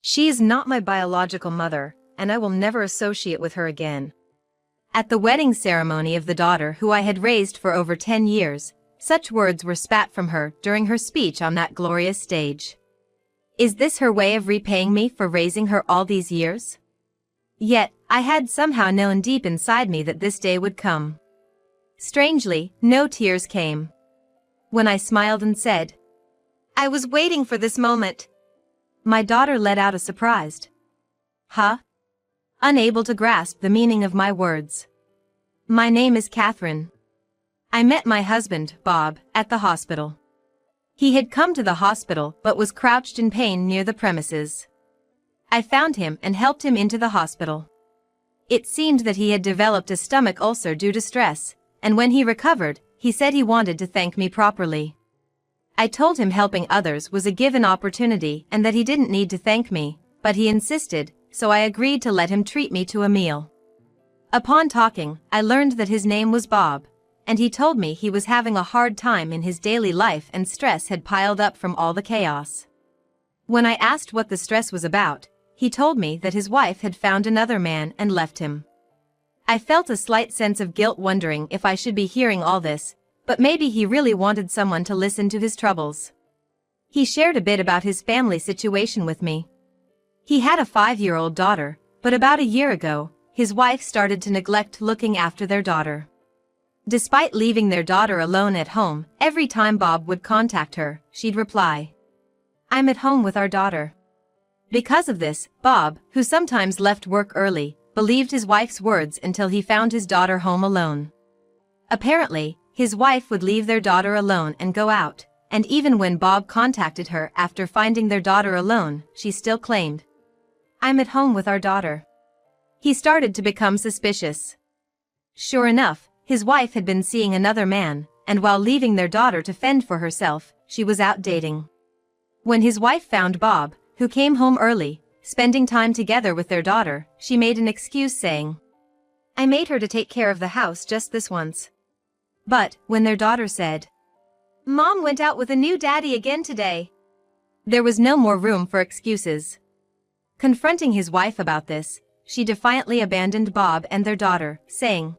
She is not my biological mother, and I will never associate with her again. At the wedding ceremony of the daughter who I had raised for over 10 years, such words were spat from her during her speech on that glorious stage. Is this her way of repaying me for raising her all these years? Yet, I had somehow known deep inside me that this day would come. Strangely, no tears came. When I smiled and said, "I was waiting for this moment," my daughter let out a surprised, "Huh?" unable to grasp the meaning of my words. My name is Catherine. I met my husband, Bob, at the hospital. He had come to the hospital but was crouched in pain near the premises. I found him and helped him into the hospital. It seemed that he had developed a stomach ulcer due to stress, and when he recovered, he said he wanted to thank me properly. I told him helping others was a given opportunity and that he didn't need to thank me, but he insisted, so I agreed to let him treat me to a meal. Upon talking, I learned that his name was Bob, and he told me he was having a hard time in his daily life and stress had piled up from all the chaos. When I asked what the stress was about, he told me that his wife had found another man and left him. I felt a slight sense of guilt wondering if I should be hearing all this, but maybe he really wanted someone to listen to his troubles. He shared a bit about his family situation with me. He had a 5-year-old daughter, but about a year ago, his wife started to neglect looking after their daughter. Despite leaving their daughter alone at home, every time Bob would contact her, she'd reply, "I'm at home with our daughter." Because of this, Bob, who sometimes left work early, believed his wife's words until he found his daughter home alone. Apparently, his wife would leave their daughter alone and go out, and even when Bob contacted her after finding their daughter alone, she still claimed, "I'm at home with our daughter." He started to become suspicious. Sure enough, his wife had been seeing another man, and while leaving their daughter to fend for herself, she was out dating. When his wife found Bob, who came home early, spending time together with their daughter, she made an excuse saying, "I made her to take care of the house just this once." But, when their daughter said, "Mom went out with a new daddy again today," there was no more room for excuses. Confronting his wife about this, she defiantly abandoned Bob and their daughter, saying,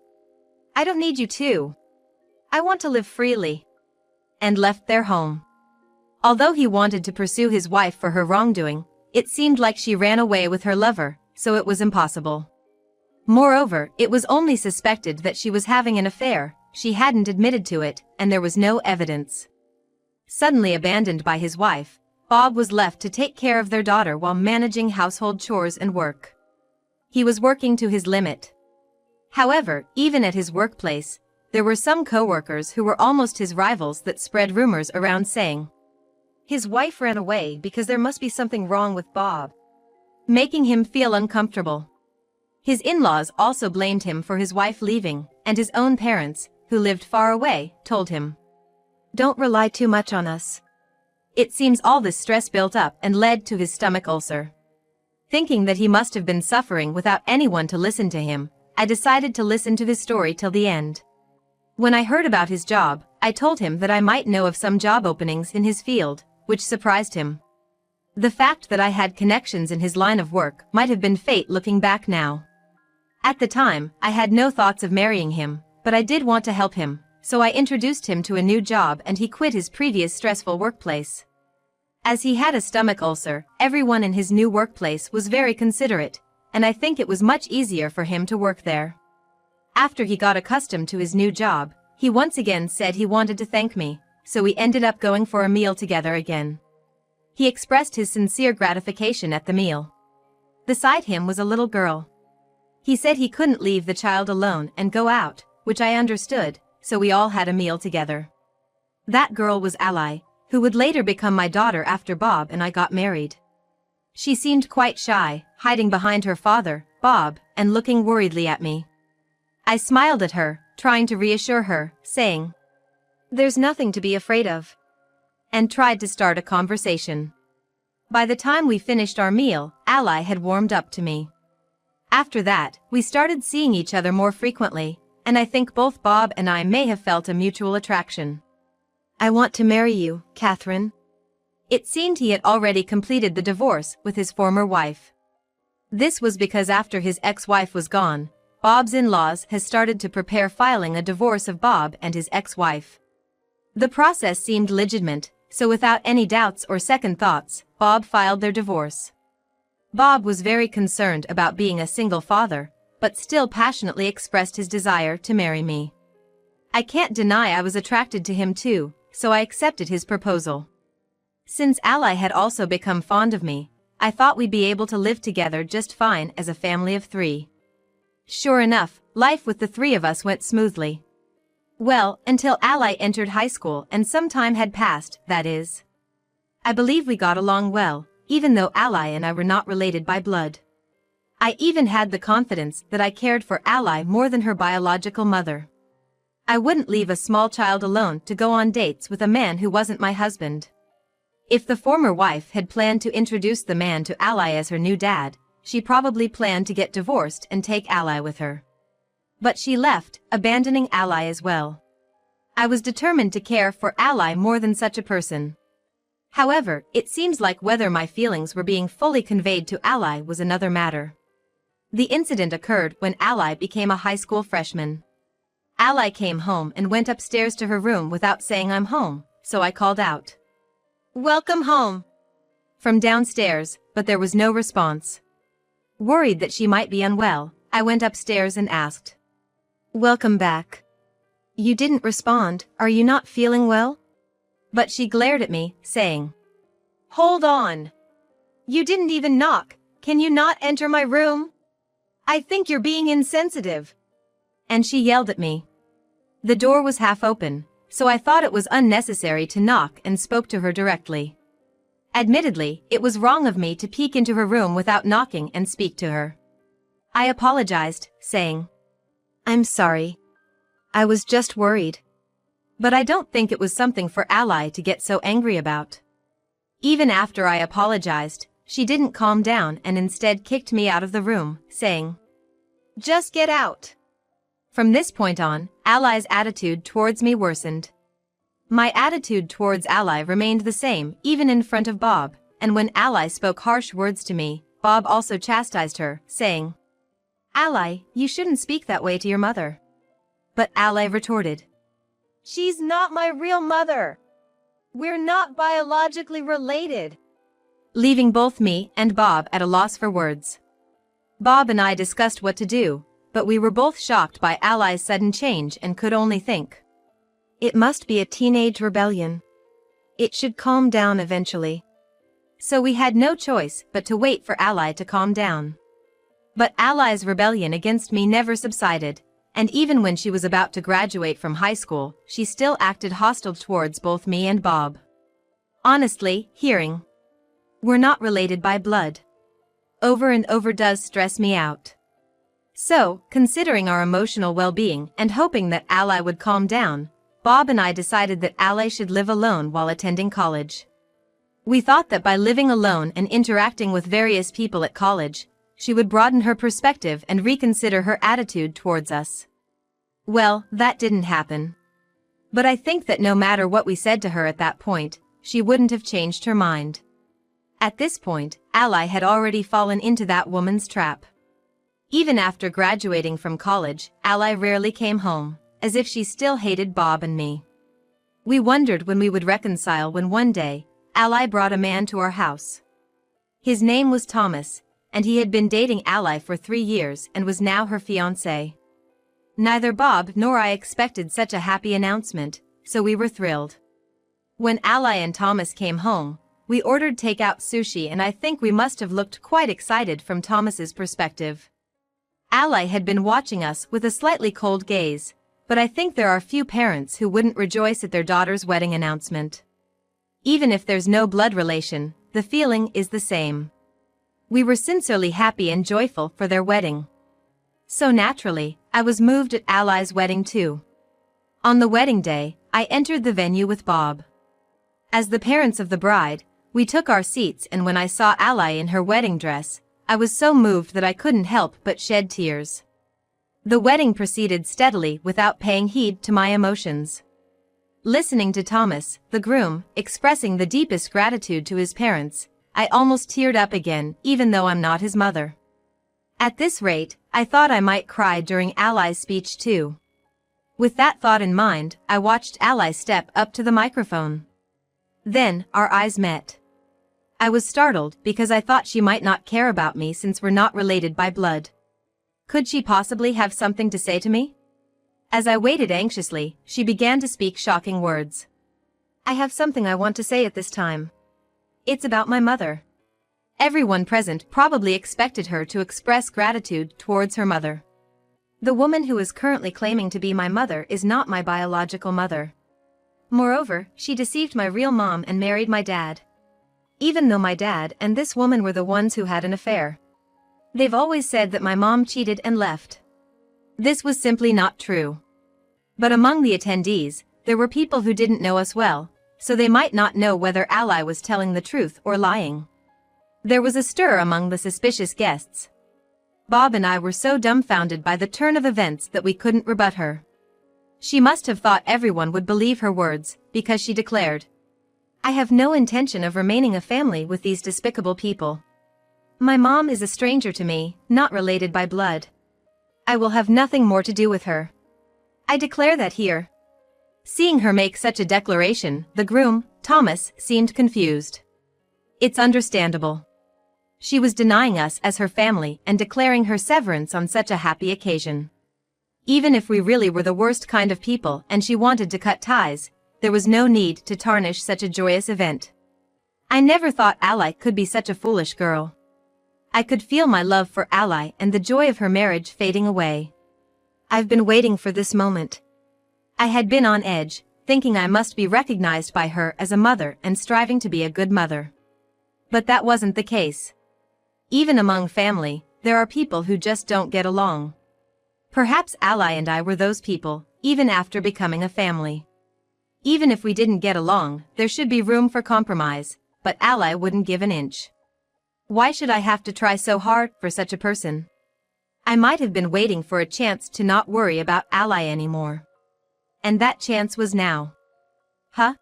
"I don't need you too. I want to live freely," and left their home. Although he wanted to pursue his wife for her wrongdoing, it seemed like she ran away with her lover, so it was impossible. Moreover, it was only suspected that she was having an affair, she hadn't admitted to it, and there was no evidence. Suddenly abandoned by his wife, Bob was left to take care of their daughter while managing household chores and work. He was working to his limit. However, even at his workplace, there were some co-workers who were almost his rivals that spread rumors around saying, "His wife ran away because there must be something wrong with Bob," making him feel uncomfortable. His in-laws also blamed him for his wife leaving, and his own parents, who lived far away, told him, "Don't rely too much on us." It seems all this stress built up and led to his stomach ulcer. Thinking that he must have been suffering without anyone to listen to him, I decided to listen to his story till the end. When I heard about his job, I told him that I might know of some job openings in his field, which surprised him. The fact that I had connections in his line of work might have been fate looking back now. At the time, I had no thoughts of marrying him, but I did want to help him, so I introduced him to a new job and he quit his previous stressful workplace. As he had a stomach ulcer, everyone in his new workplace was very considerate, and I think it was much easier for him to work there. After he got accustomed to his new job, he once again said he wanted to thank me, so we ended up going for a meal together again. He expressed his sincere gratification at the meal. Beside him was a little girl. He said he couldn't leave the child alone and go out, which I understood, so we all had a meal together. That girl was Ally, who would later become my daughter after Bob and I got married. She seemed quite shy, hiding behind her father, Bob, and looking worriedly at me. I smiled at her, trying to reassure her, saying, "There's nothing to be afraid of," and tried to start a conversation. By the time we finished our meal, Ally had warmed up to me. After that, we started seeing each other more frequently, and I think both Bob and I may have felt a mutual attraction. "I want to marry you, Catherine." It seemed he had already completed the divorce with his former wife. This was because after his ex-wife was gone, Bob's in-laws has started to prepare filing a divorce of Bob and his ex-wife. The process seemed legitimate, so without any doubts or second thoughts, Bob filed their divorce. Bob was very concerned about being a single father, but still passionately expressed his desire to marry me. I can't deny I was attracted to him too, so I accepted his proposal. Since Ally had also become fond of me, I thought we'd be able to live together just fine as a family of 3. Sure enough, life with the 3 of us went smoothly. Well, until Ally entered high school and some time had passed, that is. I believe we got along well, even though Ally and I were not related by blood. I even had the confidence that I cared for Ally more than her biological mother. I wouldn't leave a small child alone to go on dates with a man who wasn't my husband. If the former wife had planned to introduce the man to Ally as her new dad, she probably planned to get divorced and take Ally with her. But she left, abandoning Ally as well. I was determined to care for Ally more than such a person. However, it seems like whether my feelings were being fully conveyed to Ally was another matter. The incident occurred when Ally became a high school freshman. Ally came home and went upstairs to her room without saying I'm home, so I called out, "Welcome home," from downstairs, but there was no response. Worried that she might be unwell, I went upstairs and asked, "Welcome back. You didn't respond, are you not feeling well?" But she glared at me, saying, "Hold on. You didn't even knock, can you not enter my room? I think you're being insensitive." And she yelled at me. The door was half open, so I thought it was unnecessary to knock and spoke to her directly. Admittedly, it was wrong of me to peek into her room without knocking and speak to her. I apologized, saying, "I'm sorry. I was just worried." But I don't think it was something for Ally to get so angry about. Even after I apologized, she didn't calm down and instead kicked me out of the room, saying, "Just get out." From this point on, Ally's attitude towards me worsened. My attitude towards Ally remained the same even in front of Bob, and when Ally spoke harsh words to me, Bob also chastised her, saying, "Ally, you shouldn't speak that way to your mother." But Ally retorted, "She's not my real mother. We're not biologically related," leaving both me and Bob at a loss for words. Bob and I discussed what to do, but we were both shocked by Ally's sudden change and could only think, "It must be a teenage rebellion. It should calm down eventually." So we had no choice but to wait for Ally to calm down. But Ally's rebellion against me never subsided, and even when she was about to graduate from high school, she still acted hostile towards both me and Bob. Honestly, hearing, "We're not related by blood," over and over does stress me out. So, considering our emotional well-being and hoping that Ally would calm down, Bob and I decided that Ally should live alone while attending college. We thought that by living alone and interacting with various people at college, she would broaden her perspective and reconsider her attitude towards us. Well, that didn't happen. But I think that no matter what we said to her at that point, she wouldn't have changed her mind. At this point, Ally had already fallen into that woman's trap. Even after graduating from college, Ally rarely came home, as if she still hated Bob and me. We wondered when we would reconcile when one day, Ally brought a man to our house. His name was Thomas, and he had been dating Ally for 3 years and was now her fiancé. Neither Bob nor I expected such a happy announcement, so we were thrilled. When Ally and Thomas came home, we ordered takeout sushi and I think we must have looked quite excited from Thomas's perspective. Ally had been watching us with a slightly cold gaze, but I think there are few parents who wouldn't rejoice at their daughter's wedding announcement. Even if there's no blood relation, the feeling is the same. We were sincerely happy and joyful for their wedding. So naturally, I was moved at Ally's wedding too. On the wedding day, I entered the venue with Bob. As the parents of the bride, we took our seats and when I saw Ally in her wedding dress, I was so moved that I couldn't help but shed tears. The wedding proceeded steadily without paying heed to my emotions. Listening to Thomas, the groom, expressing the deepest gratitude to his parents, I almost teared up again, even though I'm not his mother. At this rate, I thought I might cry during Ally's speech too. With that thought in mind, I watched Ally step up to the microphone. Then, our eyes met. I was startled because I thought she might not care about me since we're not related by blood. Could she possibly have something to say to me? As I waited anxiously, she began to speak shocking words. I have something I want to say at this time. It's about my mother. Everyone present probably expected her to express gratitude towards her mother. The woman who is currently claiming to be my mother is not my biological mother. Moreover, she deceived my real mom and married my dad. Even though my dad and this woman were the ones who had an affair. They've always said that my mom cheated and left. This was simply not true. But among the attendees, there were people who didn't know us well, so they might not know whether Ally was telling the truth or lying. There was a stir among the suspicious guests. Bob and I were so dumbfounded by the turn of events that we couldn't rebut her. She must have thought everyone would believe her words, because she declared, I have no intention of remaining a family with these despicable people. My mom is a stranger to me, not related by blood. I will have nothing more to do with her. I declare that here. Seeing her make such a declaration, the groom, Thomas, seemed confused. It's understandable. She was denying us as her family and declaring her severance on such a happy occasion. Even if we really were the worst kind of people and she wanted to cut ties, there was no need to tarnish such a joyous event. I never thought Ally could be such a foolish girl. I could feel my love for Ally and the joy of her marriage fading away. I've been waiting for this moment. I had been on edge, thinking I must be recognized by her as a mother and striving to be a good mother. But that wasn't the case. Even among family, there are people who just don't get along. Perhaps Ally and I were those people, even after becoming a family. Even if we didn't get along, there should be room for compromise, but Ally wouldn't give an inch. Why should I have to try so hard for such a person? I might have been waiting for a chance to not worry about Ally anymore. And that chance was now. Huh?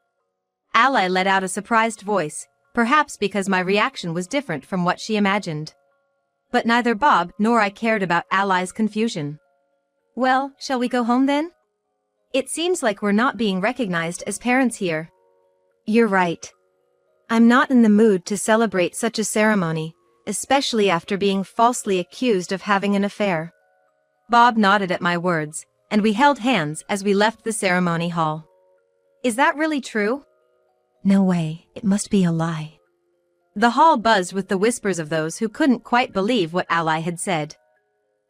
Ally let out a surprised voice, perhaps because my reaction was different from what she imagined. But neither Bob nor I cared about Ally's confusion. Well, shall we go home then? It seems like we're not being recognized as parents here. You're right. I'm not in the mood to celebrate such a ceremony, especially after being falsely accused of having an affair. Bob nodded at my words, and we held hands as we left the ceremony hall. Is that really true? No way, it must be a lie. The hall buzzed with the whispers of those who couldn't quite believe what Ally had said.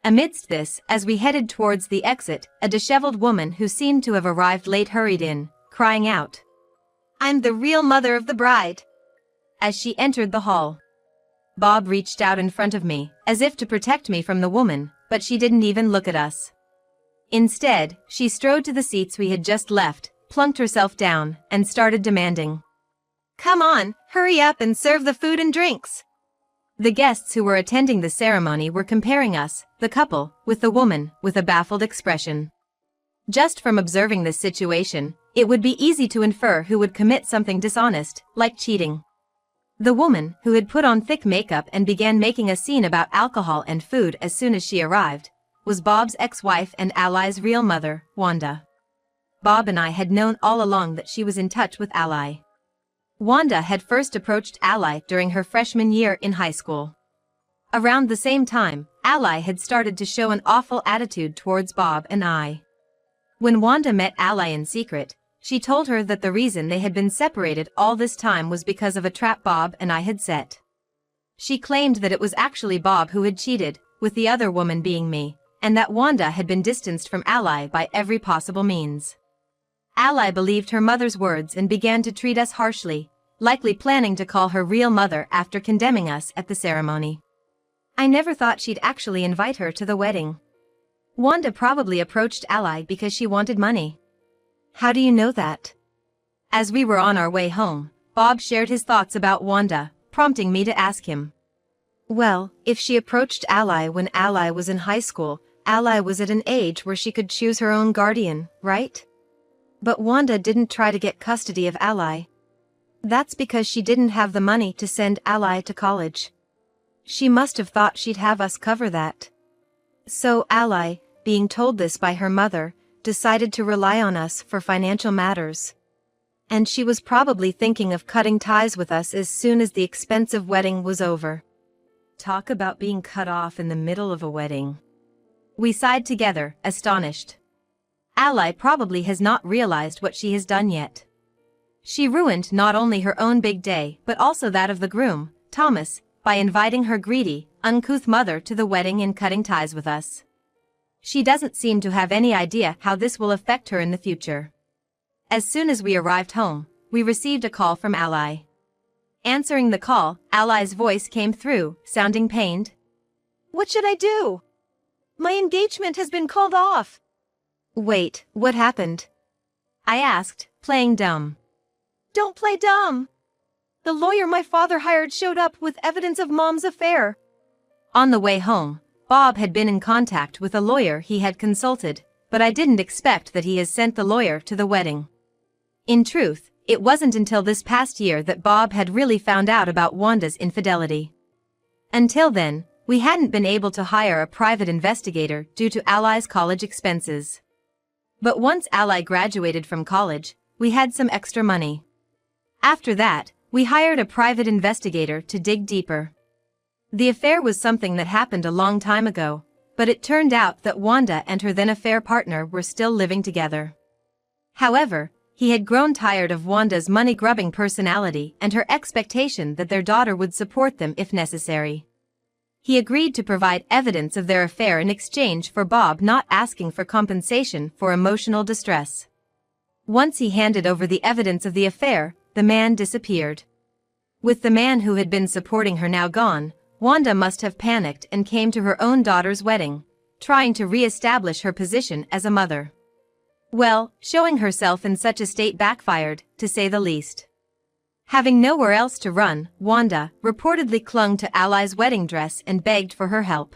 Amidst this, as we headed towards the exit, a disheveled woman who seemed to have arrived late hurried in, crying out, I'm the real mother of the bride. As she entered the hall, Bob reached out in front of me, as if to protect me from the woman, but she didn't even look at us. Instead, she strode to the seats we had just left, plunked herself down, and started demanding, Come on, hurry up and serve the food and drinks. The guests who were attending the ceremony were comparing us, the couple, with the woman, with a baffled expression. Just from observing this situation, it would be easy to infer who would commit something dishonest, like cheating. The woman, who had put on thick makeup and began making a scene about alcohol and food as soon as she arrived, was Bob's ex-wife and Ally's real mother, Wanda. Bob and I had known all along that she was in touch with Ally. Wanda had first approached Ally during her freshman year in high school. Around the same time, Ally had started to show an awful attitude towards Bob and I. When Wanda met Ally in secret, she told her that the reason they had been separated all this time was because of a trap Bob and I had set. She claimed that it was actually Bob who had cheated, with the other woman being me, and that Wanda had been distanced from Ally by every possible means. Ally believed her mother's words and began to treat us harshly, likely planning to call her real mother after condemning us at the ceremony. I never thought she'd actually invite her to the wedding. Wanda probably approached Ally because she wanted money. How do you know that? As we were on our way home, Bob shared his thoughts about Wanda, prompting me to ask him. Well, if she approached Ally when Ally was in high school, Ally was at an age where she could choose her own guardian, right? But Wanda didn't try to get custody of Ally. That's because she didn't have the money to send Ally to college. She must have thought she'd have us cover that. So Ally, being told this by her mother, decided to rely on us for financial matters. And she was probably thinking of cutting ties with us as soon as the expensive wedding was over. Talk about being cut off in the middle of a wedding. We sighed together, astonished. Ally probably has not realized what she has done yet. She ruined not only her own big day but also that of the groom, Thomas, by inviting her greedy, uncouth mother to the wedding and cutting ties with us. She doesn't seem to have any idea how this will affect her in the future. As soon as we arrived home, we received a call from Ally. Answering the call, Ally's voice came through, sounding pained. "What should I do? My engagement has been called off." "Wait, what happened?" I asked, playing dumb. "Don't play dumb. The lawyer my father hired showed up with evidence of Mom's affair." On the way home, Bob had been in contact with a lawyer he had consulted, but I didn't expect that he has sent the lawyer to the wedding. In truth, it wasn't until this past year that Bob had really found out about Wanda's infidelity. Until then, we hadn't been able to hire a private investigator due to Ally's college expenses. But once Ally graduated from college, we had some extra money. After that, we hired a private investigator to dig deeper. The affair was something that happened a long time ago, but it turned out that Wanda and her then-affair partner were still living together. However, he had grown tired of Wanda's money-grubbing personality and her expectation that their daughter would support them if necessary. He agreed to provide evidence of their affair in exchange for Bob not asking for compensation for emotional distress. Once he handed over the evidence of the affair, the man disappeared. With the man who had been supporting her now gone, Wanda must have panicked and came to her own daughter's wedding, trying to re-establish her position as a mother. Well, showing herself in such a state backfired, to say the least. Having nowhere else to run, Wanda reportedly clung to Ally's wedding dress and begged for her help.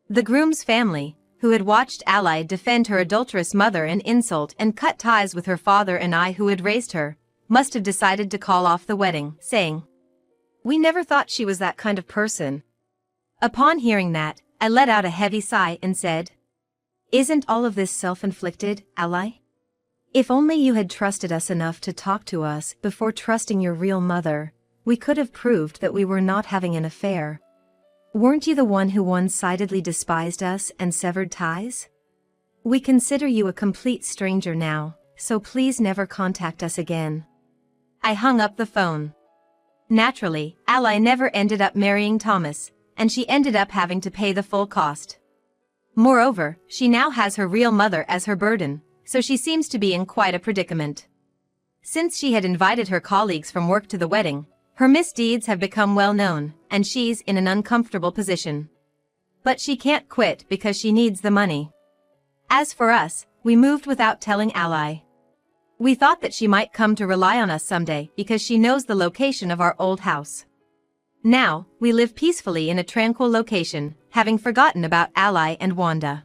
The groom's family, who had watched Ally defend her adulterous mother and insult and cut ties with her father and I who had raised her, must have decided to call off the wedding, saying, "We never thought she was that kind of person." Upon hearing that, I let out a heavy sigh and said, "Isn't all of this self-inflicted, Ally? If only you had trusted us enough to talk to us before trusting your real mother, we could have proved that we were not having an affair. Weren't you the one who one-sidedly despised us and severed ties? We consider you a complete stranger now, so please never contact us again." I hung up the phone. Naturally, Ally never ended up marrying Thomas, and she ended up having to pay the full cost. Moreover, she now has her real mother as her burden, so she seems to be in quite a predicament. Since she had invited her colleagues from work to the wedding, her misdeeds have become well known, and she's in an uncomfortable position. But she can't quit because she needs the money. As for us, we moved without telling Ally. We thought that she might come to rely on us someday because she knows the location of our old house. Now, we live peacefully in a tranquil location, having forgotten about Ally and Wanda.